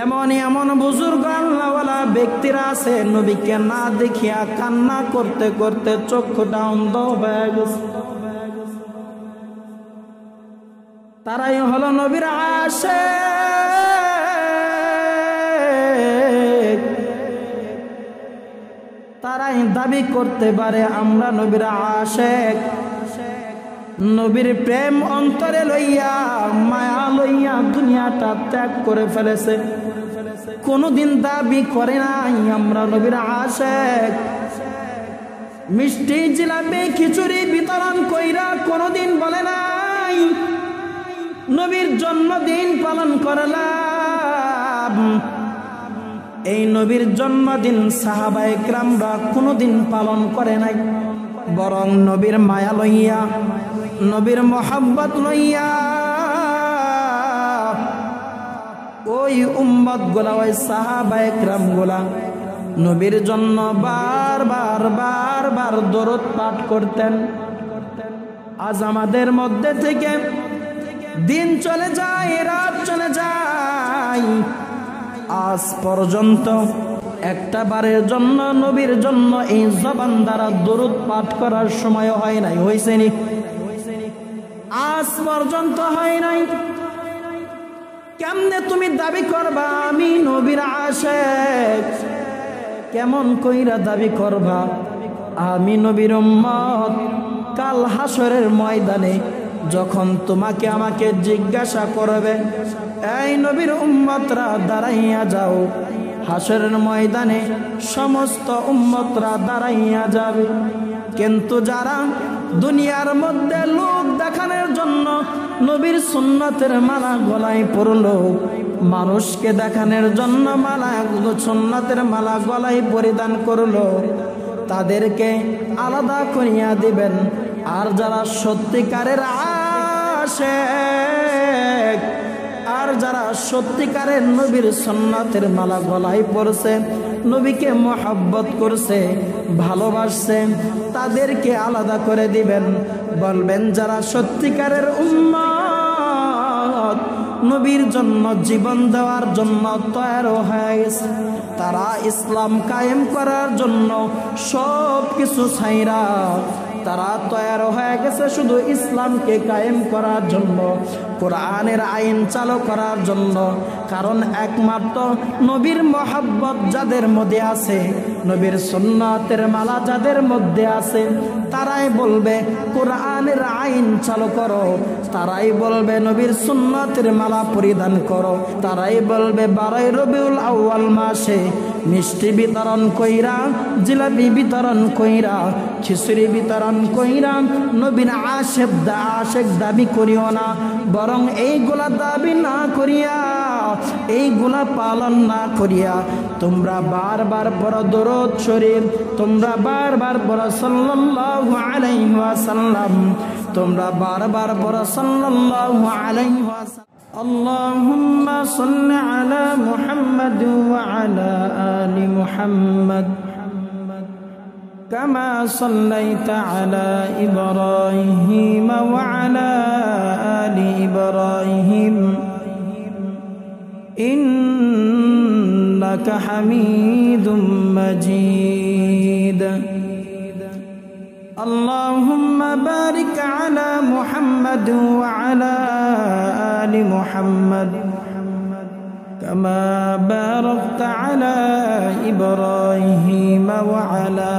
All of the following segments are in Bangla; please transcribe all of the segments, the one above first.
এমন এমন বুজুর্গ আল্লাহওয়ালা ব্যক্তিরা আছে নবীকে না দেখিয়া কান্না করতে করতে চক্ষুটা অন্ধ হয়ে গেছে। তারাই হলো নবীর আশিক। তারাই দাবি করতে পারে আমরা নবীর আশিক। নবীর প্রেম অন্তরে লইয়া মায়া লইয়া দুনিয়াটা ত্যাগ করে ফেলেছে, কোনদিন দাবি করে নাই আমরা নবীর আশিক। মিষ্টি জিলাপি খিচুড়ি বিতরণ কইরা কোনদিন বলে নাই নবীর জন্মদিন পালন করলাম। এই নবীর জন্মদিন সাহাবায়ে কেরামরা কোনদিন পালন করে নাই, বরং নবীর মায়া লইয়া নবীর মোহাব্বত লইয়া ওই উম্মত গুলা ওই সাহাবায়ে কেরাম গুলা নবীর জন্য বারবার বারবার দরুদ পাঠ করতেন। আজ আমাদের মধ্যে থেকে দিন চলে যায়, রাত চলে যায়, আজ পর্যন্ত একটা বারের জন্য নবীর জন্য এই জবান দ্বারা দরুদ পাঠ করার সময় হয় নাই। হয়েছে নি? আজ পর্যন্ত হয় নাই। কেমনে তুমি দাবি করবা আমি নবীর আশিক? কেমন কইরা দাবি করবা আমি নবীর উম্মত? কাল হাসরের ময়দানে যখন তোমাকে আমাকে জিজ্ঞাসা করবে, এই নবীর উম্মতরা দাঁড়াইয়া যাও, হাসরের ময়দানে সমস্ত উম্মতরা দাঁড়াইয়া যাবে। কিন্তু যারা দুনিয়ার মধ্যে লোক দেখানোর জন্য নবীর সুন্নতের মালা গলায় পরলো, মানুষকে দেখানোর জন্য সুন্নতের মালা গলায় পরিধান করলো, তাদেরকে আলাদা করিয়া দিবেন। আর যারা সত্যিকারের আশিক, আর যারা সত্যিকারের নবীর সুন্নতের মালা গলায় পরছে, নবীকে মোহাব্বত করছে, ভালোবাসছে, তাদেরকে আলাদা করে দিবেন। বলবেন যারা সত্যিকারের উম্মত, নবীর জন্য জীবন দেওয়ার জন্য তৈরি হয়ে গেছে, তারা ইসলাম কায়েম করার জন্য সব কিছু ছাইরা তারা তৈরি হয়ে গেছে শুধু ইসলামকে কায়েম করার জন্য, কোরআনের আইন চালু করার জন্য। কারণ একমাত্র নবীর মোহাব্বত যাদের মধ্যে আছে, নবীর সুন্নাতের মালা যাদের মধ্যে আছে, তারাই বলবে কোরআনের আইন চালু করো, তারাই বলবে নবীর সুন্নাতের মালা পরিধান করো, তারাই বলবে 12 রবিউল আউয়াল মাসে মিষ্টি বিতরণ কইরা, জিলাপি বিতরণ কইরা, খিচুড়ি বিতরণ কইরা নবীর আশিক দাবি করিও না, বরং এইগুলা দাবি না করিয়া, এইগুলা পালন না করিয়া তোমরা বারবার পড়ো দরুদ শরীফ, তোমরা বারবার পড়ো সাল্লাল্লাহু আলাইহি ওয়াসাল্লাম, তোমরা বারবার পড়ো সাল্লাল্লাহু আলাইহি ওয়াসাল্লাম। আল্লাহুম্মা সাল্লি আলা মুহাম্মাদ ওয়া আলা আলি মুহাম্মাদ কামা সাল্লাইতা আলা ইব্রাহিম ওয়া আলা আলি ইব্রাহিম ইন্নাকা হামিদুম মাজিদ। اللهم بارك على محمد وعلى آل محمد كما باركت على إبراهيم وعلى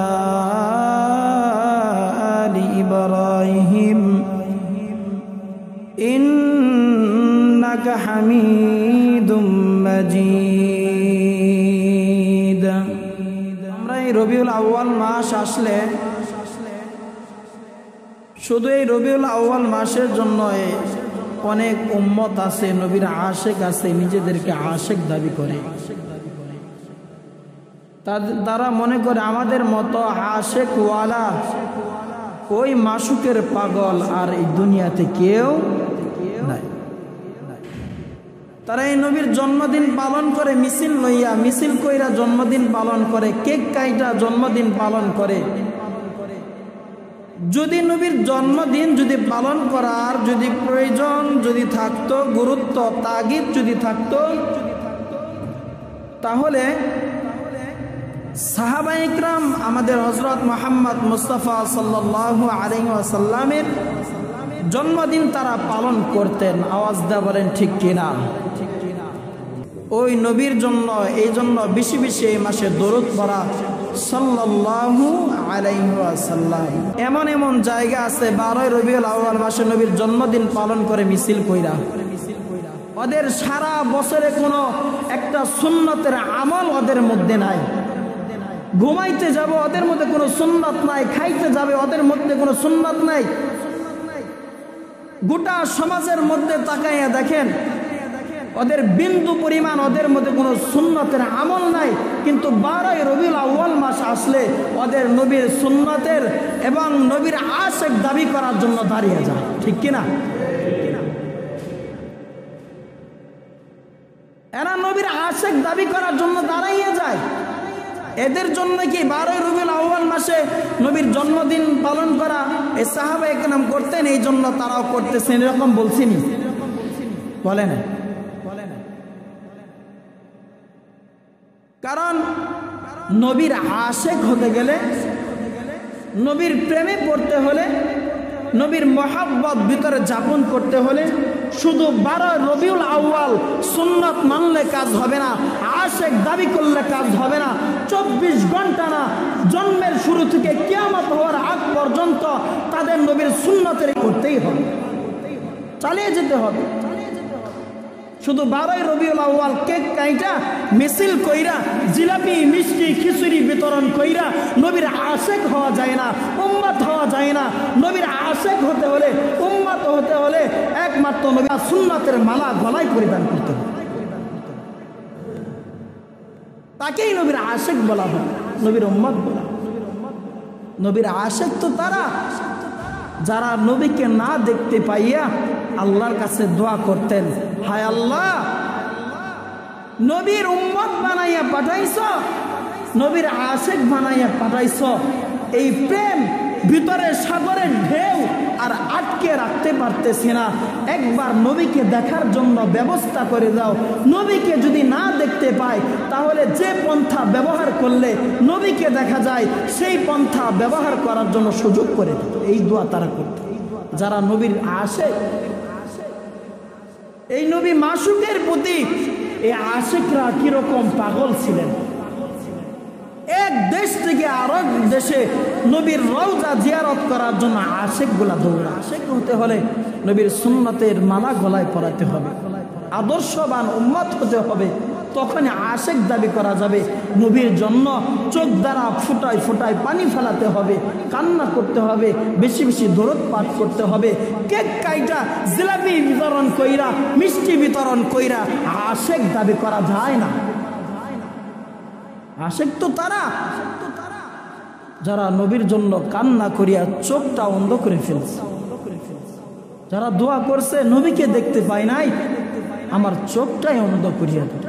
آل إبراهيم إنك حميد مجيد। আমরা এই রবিউল আউয়াল মাস আসলে শুধু এই রবিউল আউয়াল মাসের জন্য অনেক উম্মত আছে, নবীর আশিক আছে, নিজেদেরকে আশিক দাবি করে। তারা মনে করে আমাদের মতো আশিক ওয়ালা ওই মাসুকের পাগল আর এই দুনিয়াতে কেউ নাই। তারা এই নবীর জন্মদিন পালন করে, মিছিল লইয়া, মিছিল কইরা জন্মদিন পালন করে, কেক কাইটা জন্মদিন পালন করে। যদি নবীর জন্মদিন যদি পালন করার যদি প্রয়োজন যদি থাকতো, গুরুত্ব তাগিদ যদি থাকতো, তাহলে সাহাবা ইকরাম আমাদের হযরত মুহাম্মদ মুস্তাফা সাল্লাল্লাহু আলাইহি ওয়াসাল্লামের জন্মদিন তারা পালন করতেন। আওয়াজ দা বলেন ঠিক কিনা? ওই নবীর জন্য এই জন্য বেশি বেশি এই মাসে দরুদ পড়া সাল্লাল্লাহু আলাইহি ওয়াসাল্লাম। এমন এমন জায়গা আছে 12 রবিউল আউয়াল মাসে নবীর জন্মদিন পালন করে মিছিল কইরা, ওদের সারা বছরে কোনো একটা সুন্নতের আমল ওদের মধ্যে নাই। ঘুমাইতে যাব ওদের মধ্যে কোনো সুন্নাত নাই, খাইতে যাবে ওদের মধ্যে কোনো সুন্নাত নাই। গোটা সমাজের মধ্যে তাকাইয়া দেখেন ওদের বিন্দু পরিমাণ ওদের মধ্যে কোনো সুন্নতের আমল নাই। কিন্তু 12 রবিউল আউয়াল মাস আসলে ওদের নবীর সুন্নতের এবং নবীর আশিক দাবি করার জন্য দাঁড়িয়ে যায়, ঠিক কিনা? এরা নবীর আশিক দাবি করার জন্য দাঁড়াইয়া যায়। এদের জন্য কি 12 রবিউল আউয়াল মাসে নবীর জন্মদিন পালন করা এই সাহাবা একরাম করতেন, এই জন্য তারাও করতেছেন, এরকম বলছিনি? বলে না। কারণ নবীর আশিক হতে গেলে, নবীর প্রেমে পড়তে হলে, নবীর মহব্বত ভিতরে যাপন করতে হলে শুধু 12 রবিউল আউয়াল সুন্নাত মানলে কাজ হবে না, আশিক দাবি করলে কাজ হবে না। 24 ঘন্টা না, জন্মের শুরু থেকে কিয়ামত হওয়ার আগ পর্যন্ত তাদের নবীর সুন্নতের করতেই হবে, চালিয়ে যেতে হবে। শুধু 12 রবিউল আউয়াল কেক কাইটা মিছিল কইরা জিলাপি মিষ্টি খিচুড়ি বিতরণ কইরা নবীর আশিক হওয়া যায় না, উম্মত হওয়া যায় না। নবীর আশিক হতে হলে, উম্মত হতে হলে একমাত্র নবীর সুন্নাতের মালা গলায় পরিধান করতে হবে, তাকেই নবীর আশিক বলা হয়, নবীর উম্মত বলা। নবীর আশিক তো তারা যারা নবীকে না দেখতে পাইয়া আল্লাহর কাছে দোয়া করতেন, হায় আল্লাহ নবীর উম্মত বানাইয়া পাঠাইছ, নবীর আশিক বানাইয়া পাঠাইছ, এই প্রেম ভিতরে সাগরের ঢেউ আর আটকে রাখতে পারতেছি না, একবার নবীকে দেখার জন্য ব্যবস্থা করে দাও। নবীকে যদি না দেখতে পাই তাহলে যে পন্থা ব্যবহার করলে নবীকে দেখা যায় সেই পন্থা ব্যবহার করার জন্য সুযোগ করে দিত। এই দোয়া তারা করত যারা নবীর আশিক। এই নবী মাসুকের প্রতি এই আশিকরা কিরকম পাগল ছিলেন। এক দেশ থেকে আরেক দেশে নবীর রওজা জিয়ারত করার জন্য আশিকগুলা দৌড়া। আশিক হতে হলে নবীর সুন্নতের মালা গলায় পরাতে হবে, আদর্শবান উম্মত হতে হবে, তখন আশিক দাবি করা যাবে। নবীর জন্য চোখ দ্বারা ফুটায় ফুটায় পানি ফেলাতে হবে, কান্না করতে হবে, বেশি বেশি দরুদ পাঠ করতে হবে। কেক কাইটা জিলাপি বিতরণ কইরা মিষ্টি বিতরণ কইরা আশিক দাবি করা যায় না। আশিক তো তারা যারা নবীর জন্য কান্না করিয়া চোখটা অন্ধ করে ফেলছে, যারা দোয়া করছে নবীকে দেখতে পাই নাই, আমার চোখটাই অন্ধ করিয়া দেয়।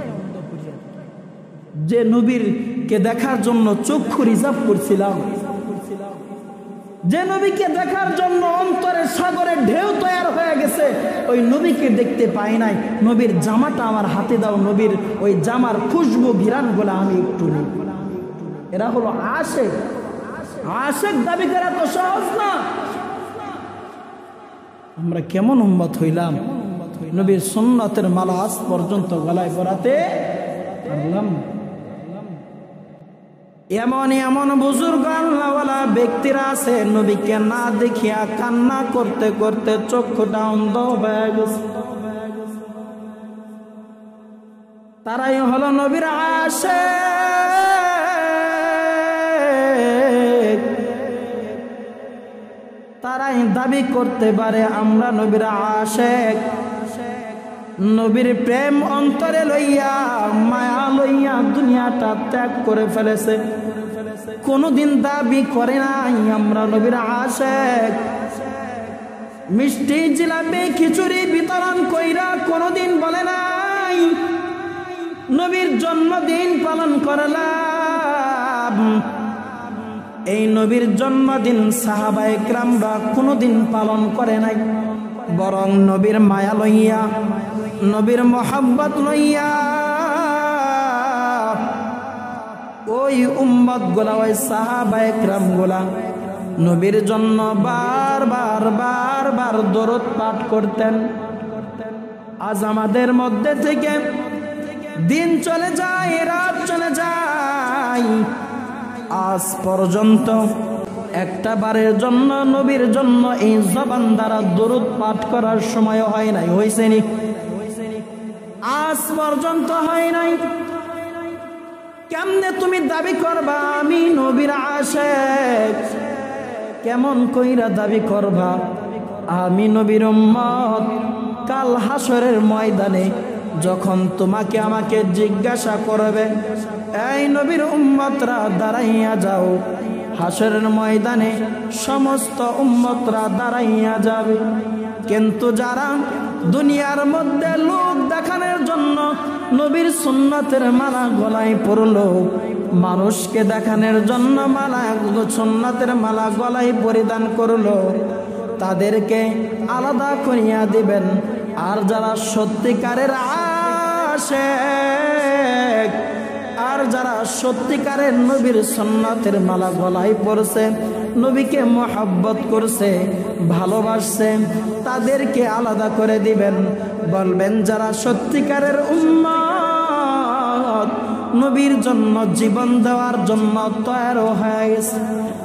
যে নবীরকে দেখার জন্য চক্ষু রিজার্ভ করছিলাম, যে নবীকে দেখার জন্য অন্তরের সাগরের ঢেউ তৈরি হয়ে গেছে, ওই নবীকে দেখতে পাই নাই। নবীর জামাটা আমার হাতে দাও, নবীর ওই জামার খুশবু ঘিরান গুলা আমি একটু নিই। এরা হলো আশিক। আশিক দাবি করা তো সহজ না। আমরা কেমন উম্মত হইলাম, নবীর সুন্নতের মালা আজ পর্যন্ত গলায় পরাতে পারলাম। এমন এমন বুজুর্গ আল্লাহওয়ালা ব্যক্তিরা আছে নবীকে না দেখিয়া কান্না করতে করতে চক্ষুটা অন্ধ হয়ে গেছে। তারাই হলো নবীর আশিক। তারাই দাবি করতে পারে আমরা নবীর আশিক। নবীর প্রেম অন্তরে লইয়া মায়া লইয়া দুনিয়াটা ত্যাগ করে ফেলেছে, কোনদিন দাবি করে নাই আমরা নবীর আশিক। মিষ্টি জিলাপি খিচুড়ি বিতরণ কইরা কোনদিন বলে নাই নবীর জন্মদিন পালন করলাম। এই নবীর জন্মদিন সাহাবায়ে কেরামরা কোনদিন পালন করে নাই, বরং নবীর মায়া লইয়া, নবীর মোহাব্বত লইয়া ওই উম্মত গুলা, ওই সাহাবায়ে কেরাম গুলা নবীর জন্য বারবার দরুদ পাঠ করতেন। আজ আমাদের মধ্যে থেকে দিন চলে যায়, রাত চলে যায়, আজ পর্যন্ত একটা বারের জন্য নবীর জন্য এই জবান দ্বারা দরুদ পাঠ করার সময় হয় নাই। হয়েছে নি? আজ পর্যন্ত হয় নাই। কেমনে তুমি দাবি করবা আমি নবীর আশিক? কেমন কইরা দাবি করবা আমি নবীর উম্মত? কাল হাসরের ময়দানে যখন তোমাকে আমাকে জিজ্ঞাসা করবে, এই নবীর উম্মতরা দাঁড়াইয়া যাও, হাসরের ময়দানে সমস্ত উম্মতরা দাঁড়াইয়া যাবে। কিন্তু যারা দুনিয়ার মধ্যে লোক দেখানোর জন্য নবীর সুন্নতের মালা গলায় পরলো, মানুষকে দেখানোর জন্য সুন্নতের মালা গলায় পরিধান করলো, তাদেরকে আলাদা করিয়া দিবেন। আর যারা সত্যিকারের আশিক, আর যারা সত্যিকারের নবীর সুন্নতের মালা গলায় পরছে, নবীকে মহব্বত করছে, ভালোবাসছে, তাদেরকে আলাদা করে দিবেন। বলবেন যারা সত্যিকারের উম্মত, নবীর জন্য জীবন দেওয়ার জন্য তৈরি হয়ে গেছে,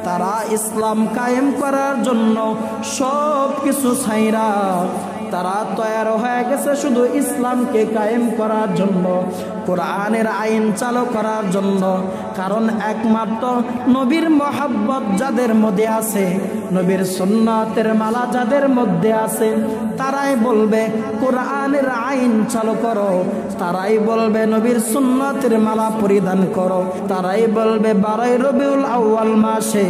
তারা ইসলাম কায়েম করার জন্য সব কিছু ছাইরা তারা তৈরি হয়ে গেছে শুধু ইসলামকে কায়েম করার জন্য, কোরআনের আইন চালু করার জন্য। কারণ একমাত্র নবীর মহব্বত যাদের মধ্যে আছে, নবীর সুন্নাতের মালা যাদের মধ্যে আছে, তারাই বলবে কোরআনের আইন চালু করো, তারাই বলবে নবীর সুন্নাতের মালা পরিধান করো, তারাই বলবে 12 রবিউল আউয়াল মাসে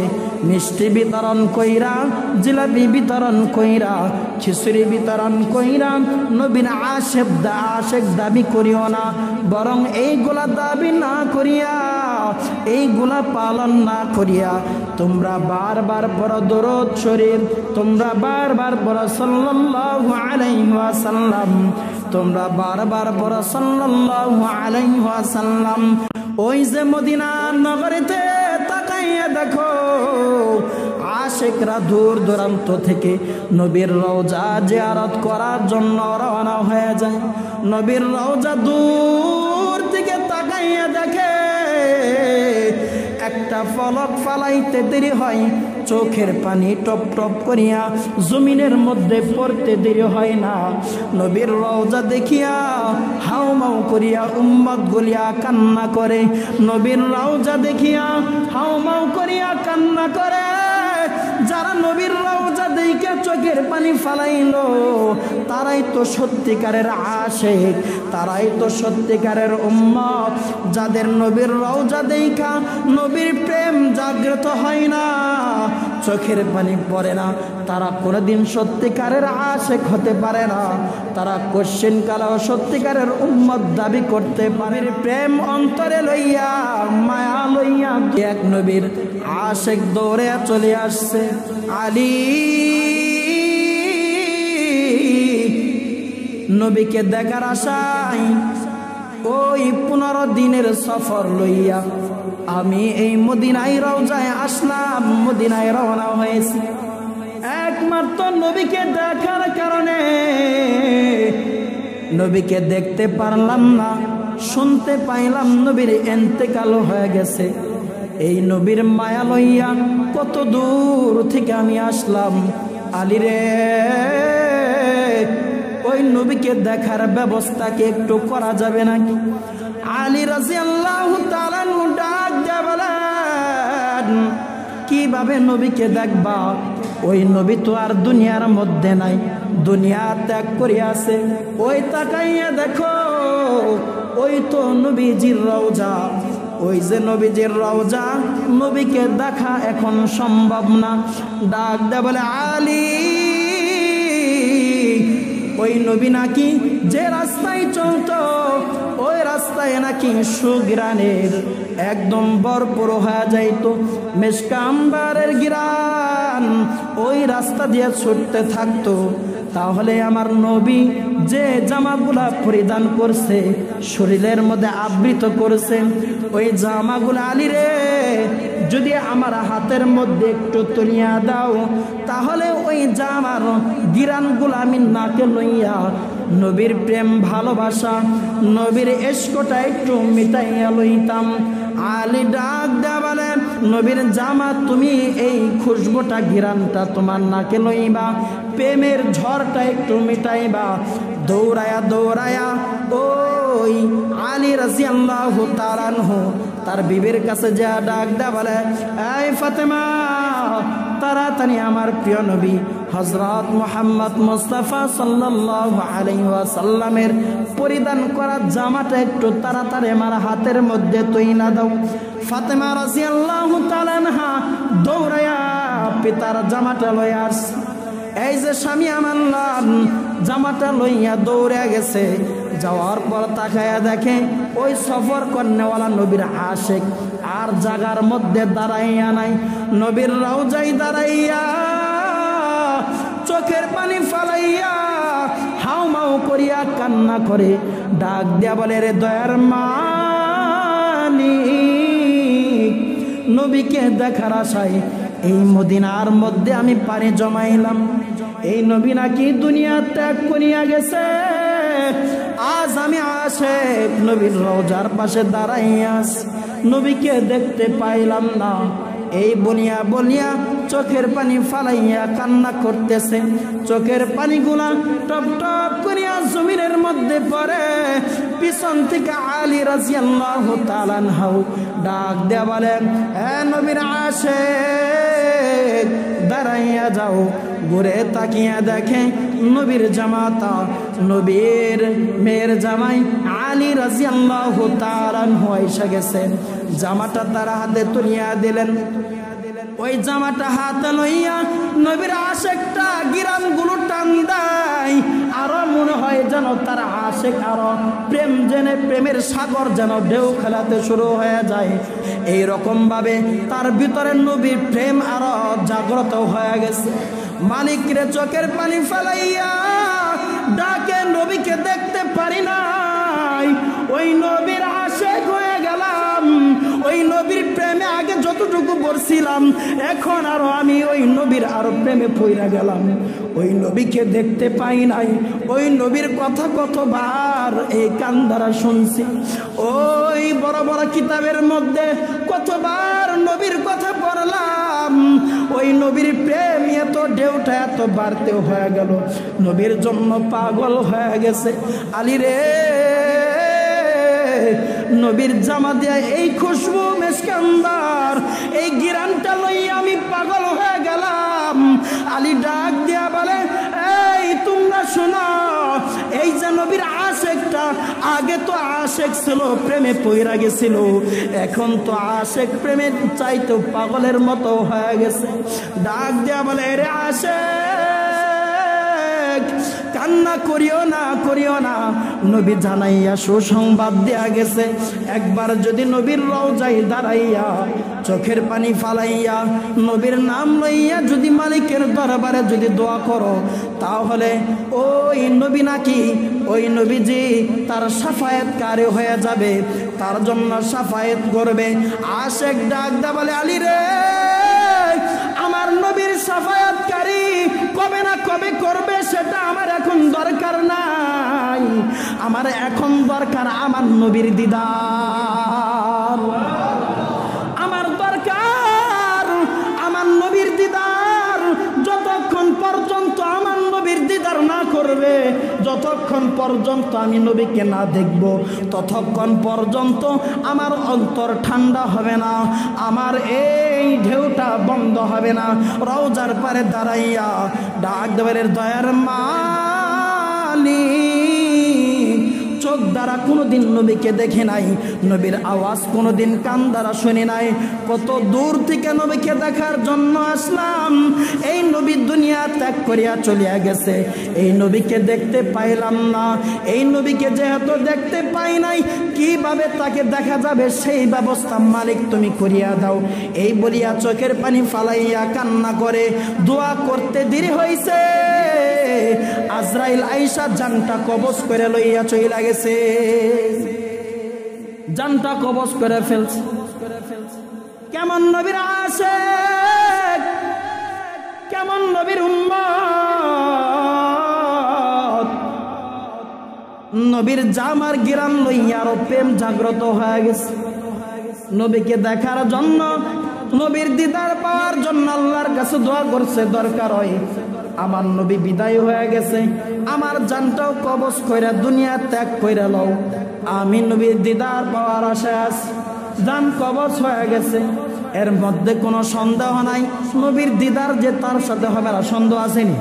মিষ্টি বিতরণ কইরা, জিলাপি বিতরণ কইরা, খিচুড়ি বিতরণ কইরা নবীর আশিক দাবি করিও না, বরং এইগুলা দাবি না করিয়া, এইগুলা পালন না করিয়া তোমরা বারবার পড়ো দরুদ শরীফ, তোমরা বারবার পড়ো সাল্লাল্লাহু আলাইহি ওয়াসাল্লাম, তোমরা বারবার পড়ো সাল্লাল্লাহু আলাইহি ওয়াসাল্লাম। ওই যে মদিনা নগরীতে তাকাইয়া দেখো, আশিকরা দূর দূরান্ত থেকে নবীর রওজা জিয়ারত করার জন্য রওনা হয়ে যায়। নবীর রওজা দূর থেকে তাকাইয়া দেখে, একটা ফলক ফালাইতে দেরি হয়, চোখের পানি টপ টপ করিয়া জমিনের মধ্যে পড়তে দেরি হয় না। নবীর রওজা দেখিয়া হাউমাউ করিয়া উম্মত গুলিয়া কান্না করে, নবীর রওজা দেখিয়া হাউমাউ করিয়া কান্না করে। যারা নবীর রওজা দেখে চোখের পানি ফালাইলো, তারাই তো সত্যিকারের আশিক, তারাই তো সত্যিকারের উম্মত। যাদের নবীর রওজা দেখা নবীর প্রেম জাগ্রত হয় না, চোখের পানি পড়ে না, তারা কোনোদিন সত্যিকারের আশিক হতে পারে না। তারা কোশ্চিন কালেও সত্যিকারের উম্মত দাবি করতে পারে। প্রেম অন্তরে লইয়া, মায়া লইয়া এক নবীর আশিক দৌড়ে চলে আসছে। আলী নবীকে দেখার আশায় ওই 15 দিনের সফর লইয়া আমি এই মদিনায় রওজায় আসলাম, মদিনায় রওনা হয়েছি। একমাত্র নবীকে দেখার কারণে নবীকে দেখতে পারলাম না, শুনতে পাইলাম নবীর ইন্তেকাল হয়ে গেছে। এই নবীর মায়া লইয়া কত দূর থেকে আমি আসলাম। আলী রে, ওই নবীকে দেখার ব্যবস্থাকে একটু করা যাবে নাকি? আলী রাদিয়াল্লাহু তাআলা ডাক দিয়ে বলেন, কিভাবে নবীকে দেখবা? ওই নবী তো আর দুনিয়ার মধ্যে নাই, দুনিয়া ত্যাগ করিয়াছে। ওই তাকাইয়া দেখো, ওই তো নবীজির রওজা, ওই যে নবীজির রওজা, নবীকে দেখা এখন সম্ভব না। ডাক দিয়ে বলে, আলী, ওই নবী নাকি যে রাস্তায় চলত, ওই রাস্তায় নাকি সুগ্রানের একদম ভরপুর হয়ে যাইত, মেশকা আম্বারের গিরান ওই রাস্তা দিয়ে ছুটতে থাকতো। তাহলে আমার নবী যে জামাগুলা পরিধান করছে, শরীরের মধ্যে আবৃত করছে, ওই জামাগুলা আলী রে যদি আমার হাতের মধ্যে একটু তুলিয়া দাও, তাহলে ওই জামার গিরানগুলা আমি নাকে লইয়া নবীর প্রেম ভালোবাসা, নবীর ইশকটা একটু মিটাইয়া লইতাম। আলী ডাক দেয়া বলে, নবীর জামা তুমি এই খুশবুটা গিরানটা তোমার নাকে লইবা, প্রেমের ঝড়টা একটু মিটাইবা। দৌড়ায়া দৌড়ায়া ওই আলী রাদিয়াল্লাহু তাআলা আনহু তার বিবির কাছে যা ডাক দেয়া বলে, এই ফাতেমা, তাড়াতাড়ি আমার প্রিয় নবী হযরত মুহাম্মদ মুস্তাফা সাল্লাল্লাহু আলাইহি ওয়াসাল্লামের পরিধান করা জামাটা একটু তাড়াতাড়ি আমার হাতের মধ্যে তুইলা দাও। ফাতেমা রাদিয়াল্লাহু তাআলা আনহা দৌড়ায়া পিতার জামাটা লইয়া আসছে। এই যে স্বামী আমার জামাটা লইয়া দৌড়ে গেছে, যাওয়ার পর তাকায়া দেখে ওই সফর করনেওয়ালা নবীর আশিক আর জাগার মধ্যে দাঁড়াইয়া নাই, নবীর রওজায় দাঁড়াইয়া চোখের পানি ফালাইয়া হাউ মাউ করিয়া কান্না করে ডাক দিয়া বলে, রে দয়ার মালিক, নবীকে দেখার আশায় এই মদিনার মধ্যে আমি পানি জমাইলাম, এই নবী নাকি দুনিয়া ত্যাগ করিয়া গেছে, আজ আমি আশিক নবীর রওজার পাশে দাঁড়াইয়া নবীকে দেখতে পাইলাম না। এই বলিয়া বলিয়া চোখের পানি ফালাইয়া কান্না করতেছে, চোখের পানিগুলা টপ টপ করিয়া জমিনের মধ্যে পড়ে। পিছন থেকে আলী রাদিয়াল্লাহু তাআলা আনহু ডাক দেয়া বলেন, হে নবীর আশিক দাঁড়াইয়া যাও। ঘুরে তাকিয়া দেখে নবীর জামাতা, নবীর মেয়ের জামাই আলী রাদিয়াল্লাহু তাআলা আনহু এসে গেছেন। জামাটা তার হাতে তুলিয়া দিলেন। ওই জামাটা হাতে লইয়া নবীর আশিকটা গিরানগুলো টান দেয়, আরো মনে হয় যেন তার আশিক আরো প্রেম জেনে প্রেমের সাগর যেন ঢেউ খেলাতে শুরু হয়ে যায়। এইরকম ভাবে তার ভিতরে নবীর প্রেম আরো জাগ্রত হয়ে গেছে। মালিকরে চোখের পানি ফেলাইয়া ডাকে, নবীকে দেখতে পারি নাই, ওই নবীর আশিক হয়ে গেলাম, ওই নবীর প্রেমে আগে যতটুকু পড়ছিলাম এখন আরো আমি ওই নবীর আরো প্রেমে পইরা গেলাম। ওই নবীকে দেখতে পাই নাই, ওই নবীর কথা কতবার এই কান দ্বারা শুনছি, ওই বড় বড় কিতাবের মধ্যে কতবার নবীর কথা পড়লাম, ওই নবীর প্রেম এত ঢেউটা এত বাড়তে হয়ে গেল, নবীর জন্য পাগল হয়ে গেছে। আলী রে, নবীর জামা দিয়া এই খুশবু মেশকান্দার এই গিরানটা লইয়া আমি পাগল হয়ে গেলাম। আলী ডাক দিয়া বলে, এই তোমরা শোনো, এই যে নবীর আশিকটা আগে তো আশিক ছিল, প্রেমে পইরা গেছিল, এখন তো আশিক প্রেমে চাইতো পাগলের মতো হয়ে গেছে। ডাক দিয়া বলে, রে আশিক কান্না করিও না, করিও না, নবী জানাইয়া সুসংবাদ দেয়া গেছে, একবার যদি নবীর রওজায় দাঁড়াইয়া চোখের পানি ফালাইয়া নবীর নাম লইয়া যদি মালিকের দরবারে যদি দোয়া করো, তাহলে ওই নবী নাকি ওই নবীজি তার শাফায়াতকারী হয়ে যাবে, তার জন্য শাফায়াত করবে। আশিক ডাক দা বলে, আলী রে, আমার নবীর শাফায়াতকারী কবে না কবে করবে সেটা আমার এখন দরকার নাই, আমার এখন দরকার আমার নবীর দিদার, আমার দরকার আমার নবীর দিদার। যতক্ষণ পর্যন্ত আমার নবীর দিদার না করবে, যতক্ষণ পর্যন্ত আমি নবীকে না দেখব, ততক্ষণ পর্যন্ত আমার অন্তর ঠান্ডা হবে না, আমার এই ঢেউটা বন্ধ হবে না। রওজার পারে দাঁড়াইয়া ডাক দেবের, দয়ার মালিক, চোখ দ্বারা কোনোদিন নবীকে দেখে নাই, নবীর আওয়াজ কোনোদিন কান দ্বারা শুনি নাই, কত দূর থেকে নবীকে দেখার জন্য আসলাম, এই নবী দুনিয়া ত্যাগ করিয়া চলিয়া গেছে, এই নবীকে দেখতে পাইলাম না, এই নবীকে যেহেতু দেখতে পাই নাই, কিভাবে তাকে দেখা যাবে সেই ব্যবস্থা মালিক তুমি করিয়া দাও। এই বলিয়া চোখের পানি ফালাইয়া কান্না করে দোয়া করতে দেরি হয়েছে। আজরাইল আইসা জানটা কবজ করে লইয়া চইলা গেছে, জানটা কবজ করে ফেলছে। কেমন নবীর আশিক, কেমন নবীর উম্মত, নবীর জামার গিরান লইয়া আরো প্রেম জাগ্রত হয়ে গেছে। নবীকে দেখার জন্য, নবীর দিদার পাওয়ার জন্য আল্লাহর কাছে দোয়া করছে, দরকার হয় আমার নবী বিদায় হয়ে গেছে, আমার জানটাও কবজ কইরা দুনিয়া ত্যাগ কইরা লও, আমি নবীর দিদার পাওয়ার আশায় আছি। জান কবজ হয়ে গেছে, এর মধ্যে কোনো সন্দেহ নাই নবীর দিদার যে তার সাথে হবে না। সন্দেহ আসেনি?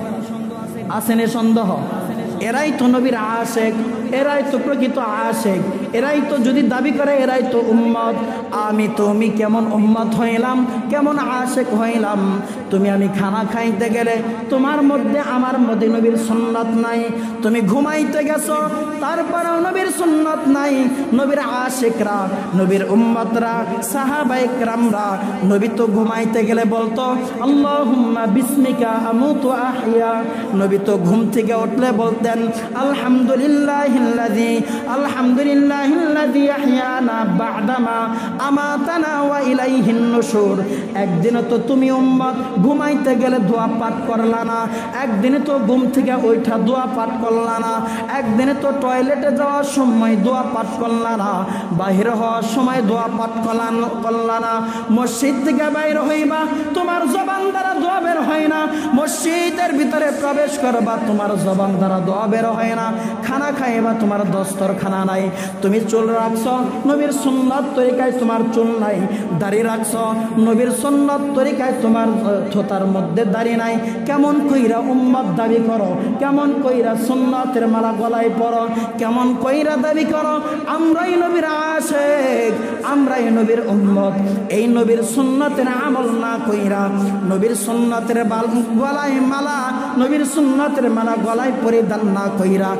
আসেনি সন্দেহ? এরাই তো নবীর আশিক, এরাই তো প্রকৃত আশিক, এরাই তো যদি দাবি করে এরাই তো উম্মত। আমি তুমি কেমন উম্মত হইলাম, কেমন আশিক হইলাম? তুমি আমি খানা খাইতে গেলে তোমার মধ্যে আমার মধ্যে নবীর সুন্নাত নাই, তুমি ঘুমাইতে গেছো তারপরেও নবীর সুন্নাত নাই। নবীর আশিকরা, নবীর উম্মতরা, সাহাবায়ে কেরামরা নবী তো ঘুমাইতে গেলে বলতো আল্লাহুম্মা বিসমিকা আমুতু আহইয়া। নবী তো ঘুম থেকে উঠলে বলতেন আলহামদুলিল্লাহিল্লাযী আলহামদুলিল্লাহিল্লাযী আহইয়ানা বা'দামা আমাতানা ওয়া ইলাইহিন নুশুর। একদিন তো তুমি উম্মত ঘুমাইতে গেলে দোয়া পাঠ করলা না, একদিন তো ঘুম থেকে ওইটা দোয়া পাঠ করলা না, একদিন তো টয়লেটে যাওয়ার সময় দোয়া পাঠ করলা না, বাহির হওয়ার সময় দোয়া পাঠ করলা না, মসজিদ থেকে বাইর হইবা তোমার জবান দ্বারা দোয়া বের হয় না, মসজিদের ভিতরে প্রবেশ করবা তোমার জবান দ্বারা দোয়া বের হয় না, খানা খাইবা তোমার দস্তরখানা নাই, তুমি চুল রাখছো নবীর সুন্নাত তরিকায় তোমার চুল নাই, দাড়ি রাখছো নবীর সুন্নাত তরিকায় তোমার থোতার মধ্যে দাড়ি নাই। কেমন কইরা উম্মত দাবি করো, কেমন কইরা সুন্নাতের মালা গলায় পরো, কেমন কইরা দাবি করো আমরাই নবীর আশিক, আমরাই নবীর উম্মত। এই নবীর সুন্নাতের আমল না কইরা, নবীর সুন্নাতের গলায় মালা, নবীর সুন্নাতের মালা গলায় পরিধান না কইরা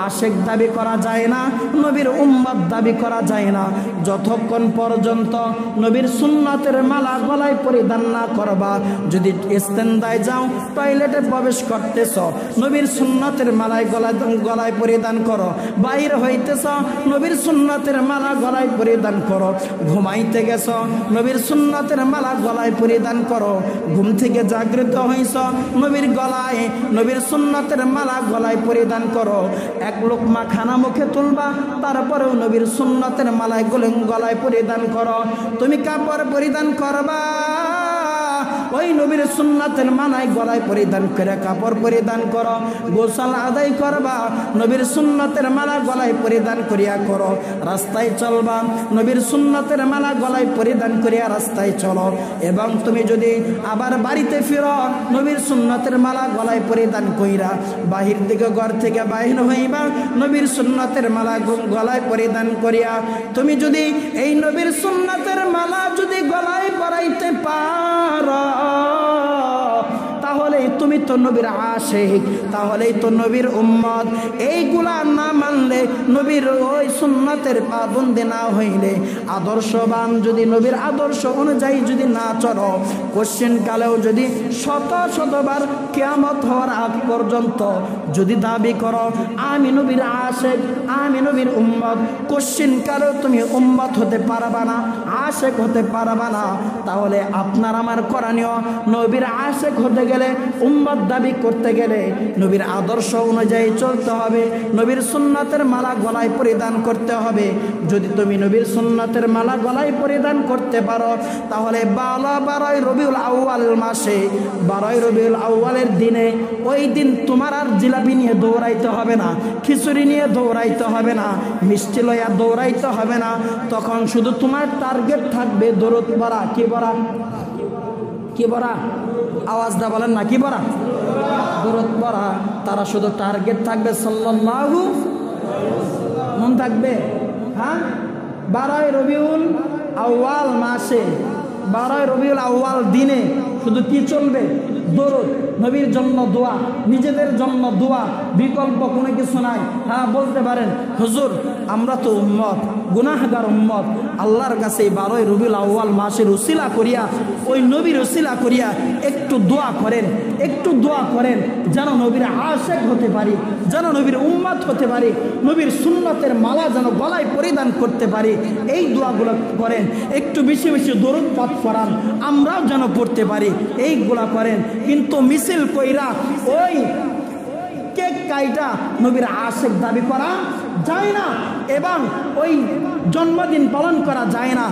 আশিক দাবি করা যায় না, নবীর উম্মত দাবি করা যায় না। যতক্ষণ পর্যন্ত নবীর সুন্নাতের মালা গলায় পরিধান না করবা, যদি ইস্তেনদায় যাও টয়লেটে প্রবেশ করতেছ নবীর সুন্নাতের মালায় গলায় পরিধান করো, বাইর হইতেছ নবীর সুন্নাতের মালা গলায় পরিধান করো, ঘুমাইতে গেছ নবীর সুন্নাতের মালা গলায় পরিধান করো, ঘুম থেকে জাগ্রত হইছ নবীর গলায় নবীর সুন্নাতের মালা গলায় পরিধান করো। এক লোকমা খানা মুখে তুলবা তারপরেও নবীর সুন্নাতের মালায় গলায় পরিধান করো। তুমি কাপড় পরিধান করবা, ওই নবীর সুন্নাতের মালায় গলায় পরিধান করে কাপড় পরিধান করো। গোসল আদায় করবা, নবীর সুন্নাতের মালা গলায় পরিধান করিয়া করো। রাস্তায় চলবা, নবীর সুন্নাতের মালা গলায় পরিধান করিয়া রাস্তায় চলো। এবং তুমি যদি আবার বাড়িতে ফিরো নবীর সুন্নাতের মালা গলায় পরিধান কইরা বাহির দিকে ঘর থেকে বাহির হইবা নবীর সুন্নাতের মালা গলায় পরিধান করিয়া। তুমি যদি এই নবীর সুন্নাতের মালা যদি গলায় পরাইতে পারো তাহলেই তুমি তো নবীর আশিক, তাহলেই তো নবীর উম্মত। এইগুলা না মানলে, নবীর ওই সুন্নাতের পাবন্দি না হইলে, আদর্শবান যদি নবীর আদর্শ অনুযায়ী যদি না চলো, কোশ্চেন কালেও যদি শতবার কিয়ামত হওয়ার আগ পর্যন্ত যদি দাবি করো আমি নবীর আশিক, আমি নবীর উম্মত, কোশ্চেন কালেও তুমি উম্মত হতে পারবা না, আশিক হতে পারবা না। তাহলে আপনার আমার করণীয়, নবীর আশিক হতে গেলে, উম্মত দাবি করতে গেলে নবীর আদর্শ অনুযায়ী চলতে হবে, নবীর সুন্নাতের মালা গলায় পরিধান করতে হবে। যদি তুমি নবীর সুন্নাতের মালা গলায় পরিধান করতে পারো তাহলে 12 রবিউল আউয়াল মাসে, 12 রবিউল আউয়ালের দিনে, ওই দিন তোমার আর জিলাপি নিয়ে দৌড়াইতে হবে না, খিচুড়ি নিয়ে দৌড়াইতে হবে না, মিষ্টি লইয়া দৌড়াইতে হবে না। তখন শুধু তোমার টার্গেট থাকবে দরুদ পড়া। কি পড়া? কি পড়া? আওয়াজটা বলেন না, কি পড়া? দরুদ পড়া। তারা শুধু টার্গেট থাকবে সাল্লাল্লাহু, মন থাকবে। হ্যাঁ, 12 রবিউল আউয়াল মাসে, 12 রবিউল আউয়াল দিনে শুধু কি চলবে? দরুদ, নবীর জন্য দোয়া, নিজেদের জন্য দোয়া, বিকল্প কোনো কিছু নাই। হ্যাঁ, বলতে পারেন হুজুর আমরা তো উম্মত, গুনাহগার উম্মত, আল্লাহর কাছে 12ই রবিউল আউয়াল মাসের উসিলা করিয়া, ওই নবীর উসিলা করিয়া একটু দোয়া করেন, একটু দোয়া করেন যেন নবীর আশিক হতে পারি, যেন নবীর উম্মত হতে পারি, নবীর সুন্নতের মালা যেন গলায় পরিধান করতে পারি। এই দোয়াগুলো করেন, একটু বেশি বেশি দরুদ পাঠ করান, আমরাও যেন পড়তে পারি, এইগুলা করেন। কিন্তু মিছিল কইরা ওই কেক কাইটা নবীর আশিক দাবি করা যায় না এবং ওই জন্মদিন পালন করা যায় না।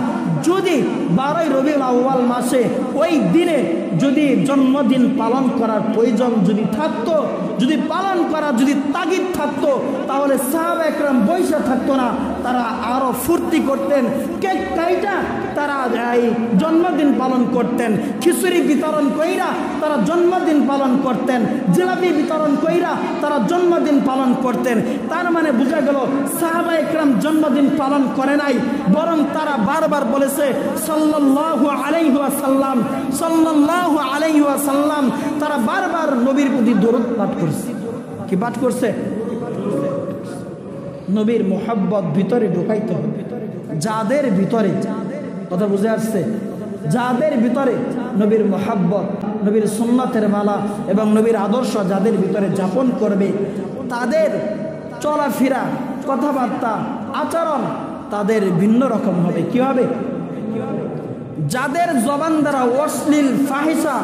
যদি 12ই রবিউল আউয়াল মাসে ওই দিনে যদি জন্মদিন পালন করার প্রয়োজন যদি থাকতো, যদি পালন করা যদি তাগিদ থাকতো, তাহলে সাহাবা একরাম বৈশা থাকতো না, তারা আরো ফুর্তি করতেন, কেক কাইটা তারা এই জন্মদিন পালন করতেন, খিচুড়ি বিতরণ কইরা তারা জন্মদিন পালন করতেন, জিলাপি বিতরণ কইরা তারা জন্মদিন পালন করতেন। তার মানে বোঝা গেল সাহাবা একরাম জন্মদিন পালন করে নাই, বরং তারা বারবার বলেছে সাল্লাল্লাহু আলাইহি ওয়াসাল্লাম, সাল্লাল্লাহু আলাইহি ওয়াসাল্লাম। তারা বারবার নবীর প্রতি দরুদ পাঠ করছে। কি পাঠ করছে? নবীর মোহাব্বত ভিতরে ঢুকাইতে হবে। যাদের ভিতরে, কথা বুঝে আসছে, যাদের ভিতরে নবীর মোহাব্বত, নবীর সুন্নতের মালা এবং নবীর আদর্শ যাদের ভিতরে যাপন করবে, তাদের চলাফেরা, কথাবার্তা, আচরণ তাদের ভিন্ন রকম হবে। কি হবে? যাদের জবান দ্বারা অশ্লীল ফাহিশা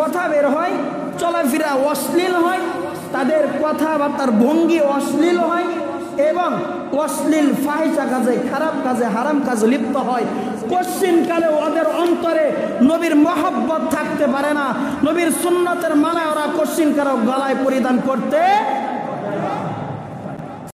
কথা বের হয়, চলাফেরা অশ্লীল হয়, তাদের কথাবার্তার ভঙ্গি অশ্লীল হয় এবং অশ্লীল ফাহিশা কাজে, খারাপ কাজে, হারাম কাজে লিপ্ত হয়, কশ্চিনকালে ওদের অন্তরে নবীর মহব্বত থাকতে পারে না, নবীর সুন্নতের মালা ওরা কশ্চিনকালে গলায় পরিধান করতে